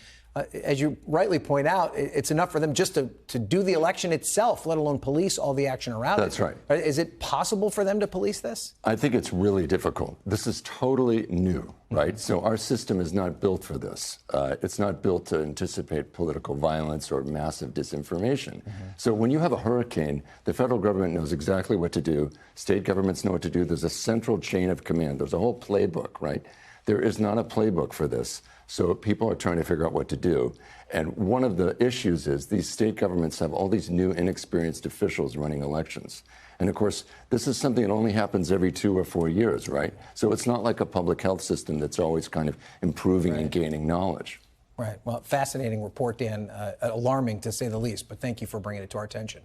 [SPEAKER 1] As you rightly point out, it's enough for them just to do the election itself, let alone police all the action around it.
[SPEAKER 13] That's right.
[SPEAKER 1] Is it possible for them to police this?
[SPEAKER 13] I think it's really difficult. This is totally new, right? So our system is not built for this. It's not built to anticipate political violence or massive disinformation. So when you have a hurricane, the federal government knows exactly what to do. State governments know what to do. There's a central chain of command. There's a whole playbook, right? There is not a playbook for this. So people are trying to figure out what to do. And one of the issues is these state governments have all these new inexperienced officials running elections. And of course, this is something that only happens every 2 or 4 years, right? So it's not like a public health system that's always kind of improving and gaining knowledge.
[SPEAKER 1] Right. Well, fascinating report, Dan. Alarming, to say the least. But thank you for bringing it to our attention.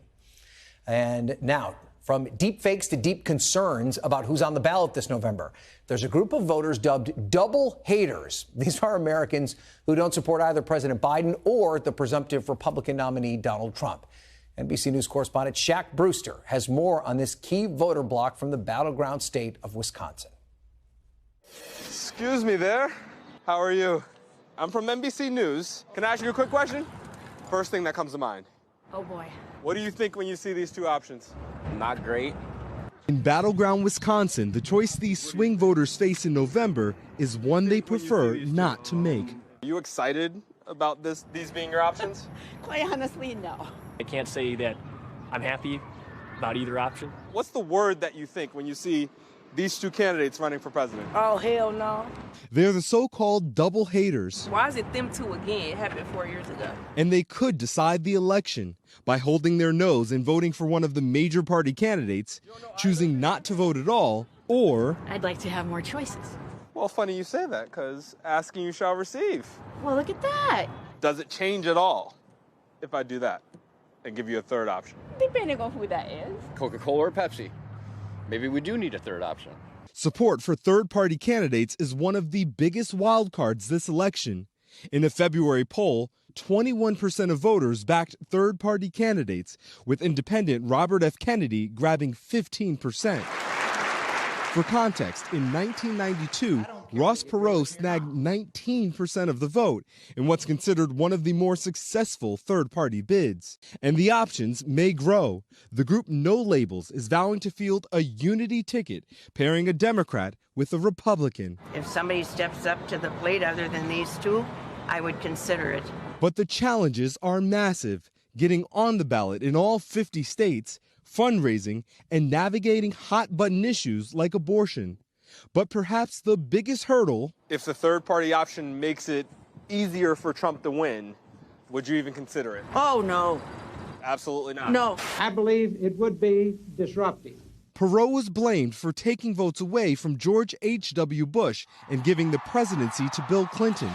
[SPEAKER 1] And now, from deepfakes to deep concerns about who's on the ballot this November, there's a group of voters dubbed double haters. These are Americans who don't support either President Biden or the presumptive Republican nominee Donald Trump. NBC News correspondent Shaq Brewster has more on this key voter bloc from the battleground state of Wisconsin.
[SPEAKER 14] Excuse me there. How are you? I'm from NBC News. Can I ask you a quick question? First thing that comes to mind.
[SPEAKER 15] Oh, boy.
[SPEAKER 14] What do you think when you see these two options?
[SPEAKER 15] Not great.
[SPEAKER 16] In battleground Wisconsin, the choice these swing voters face in November is one they prefer not to make.
[SPEAKER 14] Are you excited about these being your options?
[SPEAKER 15] Quite honestly, no.
[SPEAKER 17] I can't say that I'm happy about either option.
[SPEAKER 14] What's the word that you think when you see these two candidates running for president?
[SPEAKER 15] Oh, hell no.
[SPEAKER 16] They're the so-called double haters.
[SPEAKER 15] Why is it them two again? It happened 4 years ago.
[SPEAKER 16] And they could decide the election by holding their nose and voting for one of the major party candidates, choosing not to vote at all, or...
[SPEAKER 15] I'd like to have more choices.
[SPEAKER 14] Well, funny you say that, because asking you shall receive.
[SPEAKER 15] Well, look at that.
[SPEAKER 14] Does it change at all if I do that and give you a third option?
[SPEAKER 15] Depending on who that is.
[SPEAKER 18] Coca-Cola or Pepsi? Maybe we do need a third option.
[SPEAKER 16] Support for third-party candidates is one of the biggest wildcards this election. In a February poll, 21% of voters backed third-party candidates, with independent Robert F. Kennedy grabbing 15%. For context, in 1992, Ross Perot snagged 19% of the vote in what's considered one of the more successful third-party bids. And the options may grow. The group No Labels is vowing to field a unity ticket, pairing a Democrat with a Republican.
[SPEAKER 19] If somebody steps up to the plate other than these two, I would consider it.
[SPEAKER 16] But the challenges are massive, getting on the ballot in all 50 states, fundraising, and navigating hot-button issues like abortion. But perhaps the biggest hurdle...
[SPEAKER 14] If the third-party option makes it easier for Trump to win, would you even consider it?
[SPEAKER 19] Oh, no.
[SPEAKER 14] Absolutely not.
[SPEAKER 19] No.
[SPEAKER 20] I believe it would be disruptive.
[SPEAKER 16] Perot was blamed for taking votes away from George H.W. Bush and giving the presidency to Bill Clinton.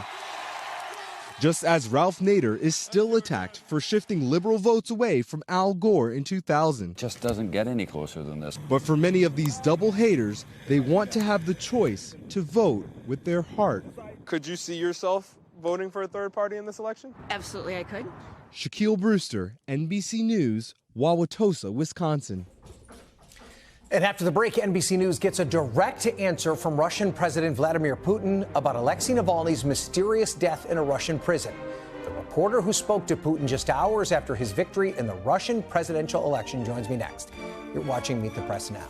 [SPEAKER 16] Just as Ralph Nader is still attacked for shifting liberal votes away from Al Gore in 2000.
[SPEAKER 18] Just doesn't get any closer than this.
[SPEAKER 16] But for many of these double haters, they want to have the choice to vote with their heart.
[SPEAKER 14] Could you see yourself voting for a third party in this election?
[SPEAKER 15] Absolutely, I could.
[SPEAKER 16] Shaquille Brewster, NBC News, Wauwatosa, Wisconsin.
[SPEAKER 1] And after the break, NBC News gets a direct answer from Russian President Vladimir Putin about Alexei Navalny's mysterious death in a Russian prison. The reporter who spoke to Putin just hours after his victory in the Russian presidential election joins me next. You're watching Meet the Press now.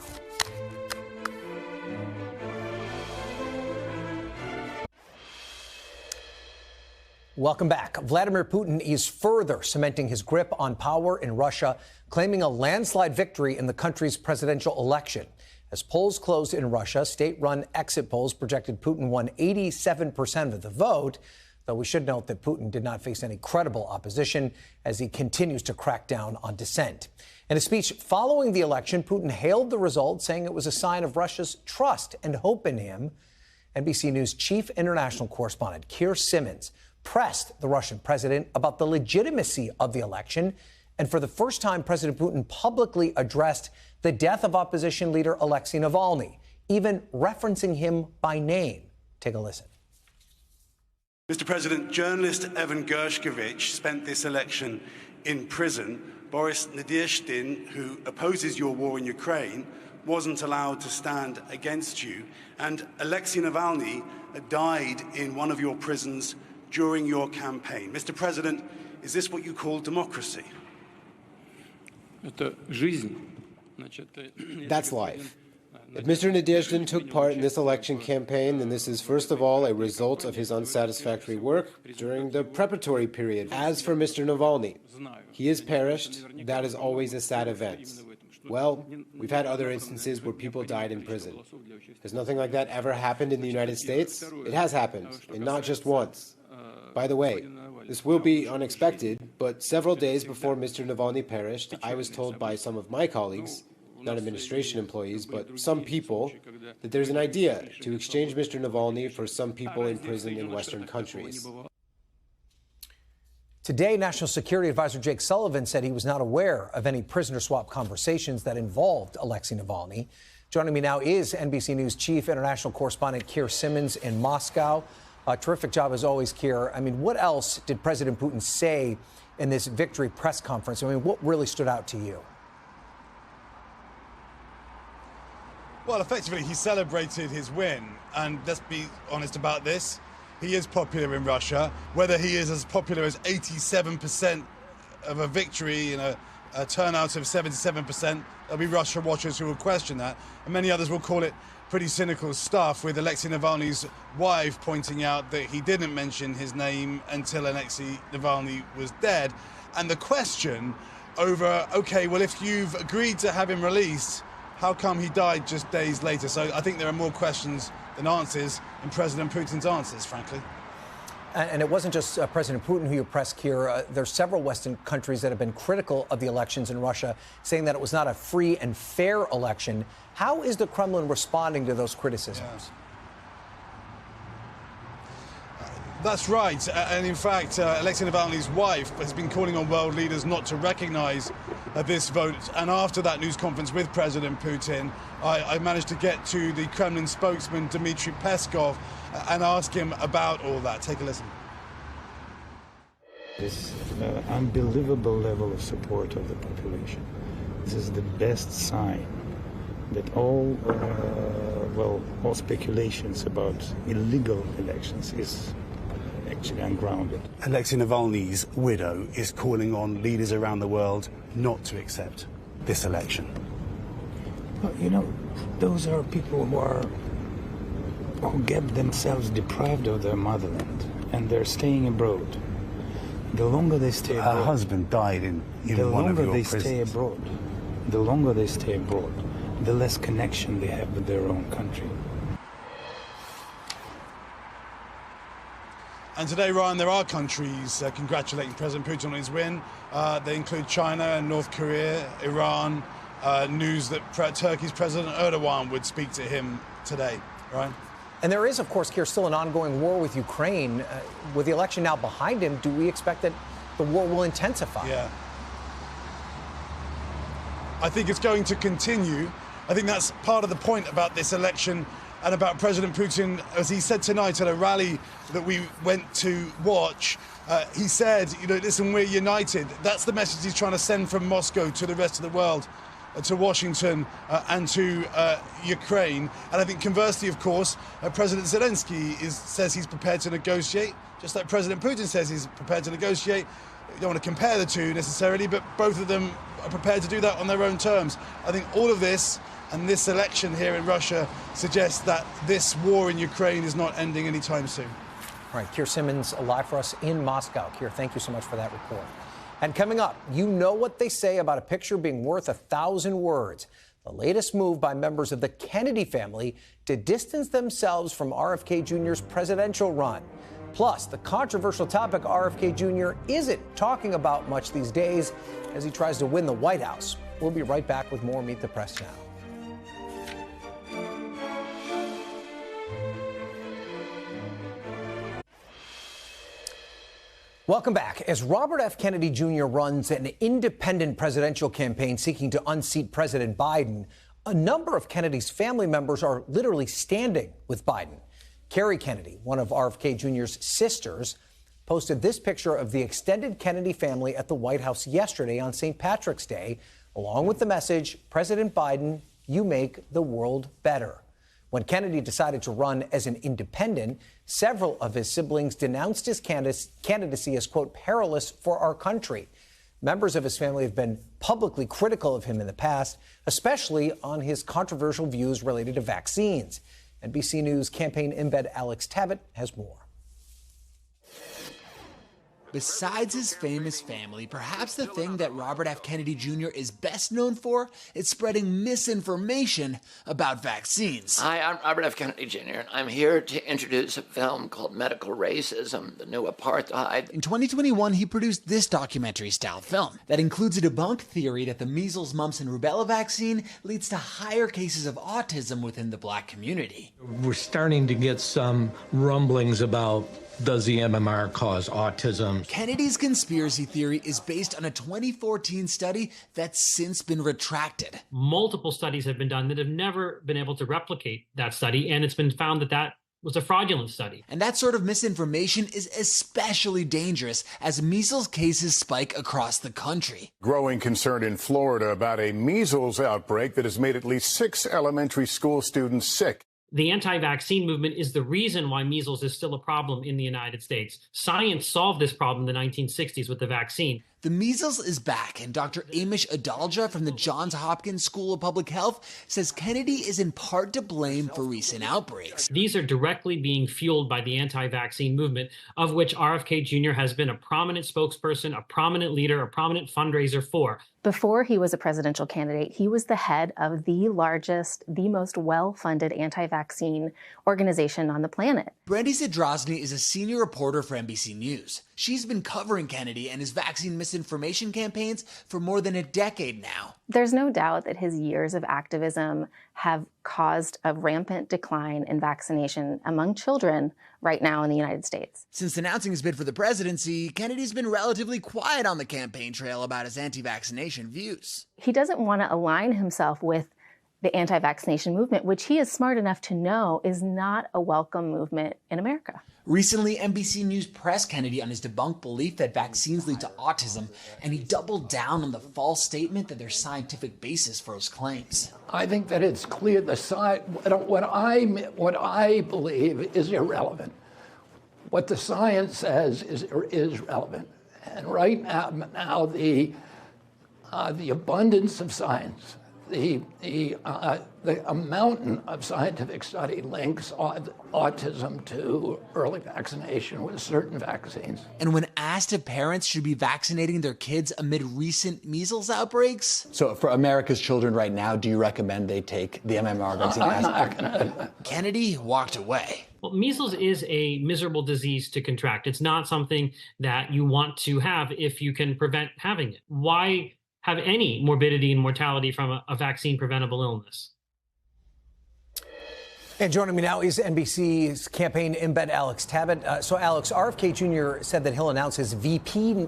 [SPEAKER 1] Welcome back. Vladimir Putin is further cementing his grip on power in Russia, claiming a landslide victory in the country's presidential election. As polls closed in Russia, state-run exit polls projected Putin won 87% of the vote, though we should note that Putin did not face any credible opposition as he continues to crack down on dissent. In a speech following the election, Putin hailed the result, saying it was a sign of Russia's trust and hope in him. NBC News chief international correspondent Keir Simmons pressed the Russian president about the legitimacy of the election. And for the first time, President Putin publicly addressed the death of opposition leader Alexei Navalny, even referencing him by name. Take a listen.
[SPEAKER 21] Mr. President, journalist Evan Gershkovich spent this election in prison. Boris Nadezhdin, who opposes your war in Ukraine, wasn't allowed to stand against you. And Alexei Navalny died in one of your prisons during your campaign. Mr. President, is this what you call democracy?
[SPEAKER 22] That's life. If Mr. Nadezhdin took part in this election campaign, then this is first of all a result of his unsatisfactory work during the preparatory period. As for Mr. Navalny, he has perished. That is always a sad event. Well, we've had other instances where people died in prison. Has nothing like that ever happened in the United States? It has happened, and not just once. By the way, this will be unexpected, but several days before Mr. Navalny perished, I was told by some of my colleagues, not administration employees, but some people, that there's an idea to exchange Mr. Navalny for some people in prison in Western countries.
[SPEAKER 1] Today, National Security Advisor Jake Sullivan said he was not aware of any prisoner swap conversations that involved Alexei Navalny. Joining me now is NBC News chief international correspondent Keir Simmons in Moscow. Terrific job as always, Keir. I mean, what else did President Putin say in this victory press conference? I mean, what really stood out to you?
[SPEAKER 23] Well, effectively, he celebrated his win. And let's be honest about this. He is popular in Russia. Whether he is as popular as 87% of a victory in a turnout of 77%, there'll be Russia watchers who will question that. And many others will call it pretty cynical stuff, with Alexei Navalny's wife pointing out that he didn't mention his name until Alexei Navalny was dead. And the question over, okay, well, if you've agreed to have him released, how come he died just days later? So I think there are more questions than answers in President Putin's answers, frankly.
[SPEAKER 1] And it wasn't just President Putin who you pressed here. There's several Western countries that have been critical of the elections in Russia, saying that it was not a free and fair election. How is the Kremlin responding to those criticisms?
[SPEAKER 23] That's right. And in fact, Alexei Navalny's wife has been calling on world leaders not to recognize this vote. And after that news conference with President Putin, I managed to get to the Kremlin spokesman, Dmitry Peskov, and ask him about all that. Take a listen.
[SPEAKER 24] This unbelievable level of support of the population. This is the best sign that all speculations about illegal elections is actually ungrounded.
[SPEAKER 25] Alexei Navalny's widow is calling on leaders around the world not to accept this election.
[SPEAKER 24] Well, you know, those are people who get themselves deprived of their motherland, and they're staying abroad. The longer they stay abroad,
[SPEAKER 25] her husband died in one of your prisons.
[SPEAKER 24] The longer they stay abroad, the less connection they have with their own country.
[SPEAKER 23] And today, Ryan, there are countries congratulating President Putin on his win. They include China and North Korea, Iran. News that Turkey's President Erdogan would speak to him today, Ryan.
[SPEAKER 1] And there is, of course, Keir, still an ongoing war with Ukraine. With the election now behind him, do we expect that the war will intensify?
[SPEAKER 23] Yeah. I think it's going to continue. I think that's part of the point about this election and about President Putin. As he said tonight at a rally that we went to watch, he said, you know, listen, we're united. That's the message he's trying to send from Moscow to the rest of the world, to Washington and to Ukraine. And I think conversely, of course, President Zelensky says he's prepared to negotiate, just like President Putin says he's prepared to negotiate. You don't want to compare the two necessarily, but both of them are prepared to do that on their own terms. I think all of this and this election here in Russia suggests that this war in Ukraine is not ending anytime soon.
[SPEAKER 1] All right, Keir Simmons live for us in Moscow. Keir, thank you so much for that report. And coming up, you know what they say about a picture being worth 1,000 words. The latest move by members of the Kennedy family to distance themselves from RFK Jr.'s presidential run. Plus, the controversial topic RFK Jr. isn't talking about much these days as he tries to win the White House. We'll be right back with more Meet the Press Now. Welcome back. As Robert F. Kennedy Jr. runs an independent presidential campaign seeking to unseat President Biden, a number of Kennedy's family members are literally standing with Biden. Kerry Kennedy, one of RFK Jr.'s sisters, posted this picture of the extended Kennedy family at the White House yesterday on St. Patrick's Day, along with the message, President Biden, you make the world better. When Kennedy decided to run as an independent, several of his siblings denounced his candidacy as, quote, perilous for our country. Members of his family have been publicly critical of him in the past, especially on his controversial views related to vaccines. NBC News campaign embed Alex Tabet has more.
[SPEAKER 2] Besides his famous family, perhaps the thing that Robert F. Kennedy Jr. is best known for is spreading misinformation about vaccines.
[SPEAKER 3] Hi, I'm Robert F. Kennedy Jr., and I'm here to introduce a film called Medical Racism, the New Apartheid.
[SPEAKER 2] In 2021, he produced this documentary-style film that includes a debunked theory that the measles, mumps, and rubella vaccine leads to higher cases of autism within the black community.
[SPEAKER 5] We're starting to get some rumblings about, does the MMR cause autism?
[SPEAKER 2] Kennedy's conspiracy theory is based on a 2014 study that's since been retracted.
[SPEAKER 8] Multiple studies have been done that have never been able to replicate that study, and it's been found that that was a fraudulent study.
[SPEAKER 2] And that sort of misinformation is especially dangerous as measles cases spike across the country.
[SPEAKER 9] Growing concern in Florida about a measles outbreak that has made at least 6 elementary school students sick.
[SPEAKER 8] The anti-vaccine movement is the reason why measles is still a problem in the United States. Science solved this problem in the 1960s with the vaccine.
[SPEAKER 2] The measles is back, and Dr. Amish Adalja from the Johns Hopkins School of Public Health says Kennedy is in part to blame for recent outbreaks.
[SPEAKER 8] These are directly being fueled by the anti-vaccine movement, of which RFK Jr. has been a prominent spokesperson, a prominent leader, a prominent fundraiser for.
[SPEAKER 26] Before he was a presidential candidate, he was the head of the largest, the most well-funded anti-vaccine organization on the planet.
[SPEAKER 2] Brandy Zadrozny is a senior reporter for NBC News. She's been covering Kennedy and his vaccine misinformation campaigns for more than a decade now.
[SPEAKER 26] There's no doubt that his years of activism have caused a rampant decline in vaccination among children right now in the United States.
[SPEAKER 2] Since announcing his bid for the presidency, Kennedy's been relatively quiet on the campaign trail about his anti-vaccination views.
[SPEAKER 26] He doesn't want to align himself with the anti-vaccination movement, which he is smart enough to know is not a welcome movement in America.
[SPEAKER 2] Recently, NBC News pressed Kennedy on his debunked belief that vaccines lead to autism, and he doubled down on the false statement that there's scientific basis for his claims.
[SPEAKER 27] I think that it's clear what I believe is irrelevant. What the science says is relevant, and right now the abundance of science. A mountain of scientific study links autism to early vaccination with certain vaccines.
[SPEAKER 2] And when asked if parents should be vaccinating their kids amid recent measles outbreaks?
[SPEAKER 28] So for America's children right now, do you recommend they take the MMR vaccine?
[SPEAKER 2] Kennedy walked away.
[SPEAKER 8] Well, measles is a miserable disease to contract. It's not something that you want to have if you can prevent having it. Why have any morbidity and mortality from a vaccine-preventable illness?
[SPEAKER 1] And joining me now is NBC's campaign embed Alex Tabet. So, Alex, RFK Jr. said that he'll announce his VP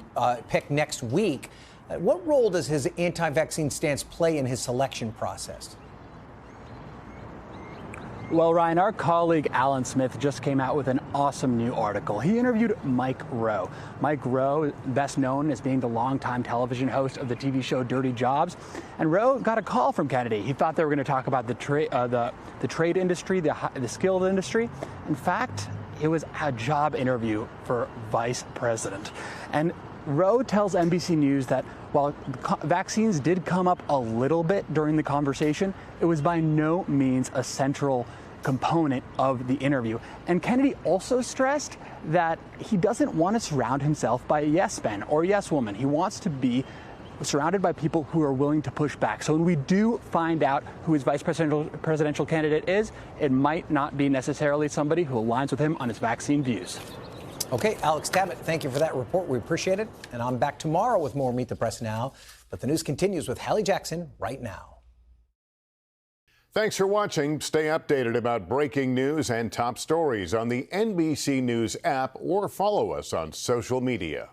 [SPEAKER 1] pick next week. What role does his anti-vaccine stance play in his selection process?
[SPEAKER 29] Well, Ryan, our colleague Alan Smith just came out with an awesome new article. He interviewed Mike Rowe. Mike Rowe, best known as being the longtime television host of the TV show Dirty Jobs. And Rowe got a call from Kennedy. He thought they were going to talk about the trade industry, the skilled industry. In fact, it was a job interview for vice president. And Rowe tells NBC News that while vaccines did come up a little bit during the conversation, it was by no means a central component of the interview. And Kennedy also stressed that he doesn't want to surround himself by yes men or yes women. He wants to be surrounded by people who are willing to push back. So when we do find out who his vice presidential candidate is, it might not be necessarily somebody who aligns with him on his vaccine views.
[SPEAKER 1] Okay, Alex Tabet, thank you for that report. We appreciate it. And I'm back tomorrow with more Meet the Press Now. But the news continues with Hallie Jackson right now.
[SPEAKER 9] Thanks for watching. Stay updated about breaking news and top stories on the NBC News app or follow us on social media.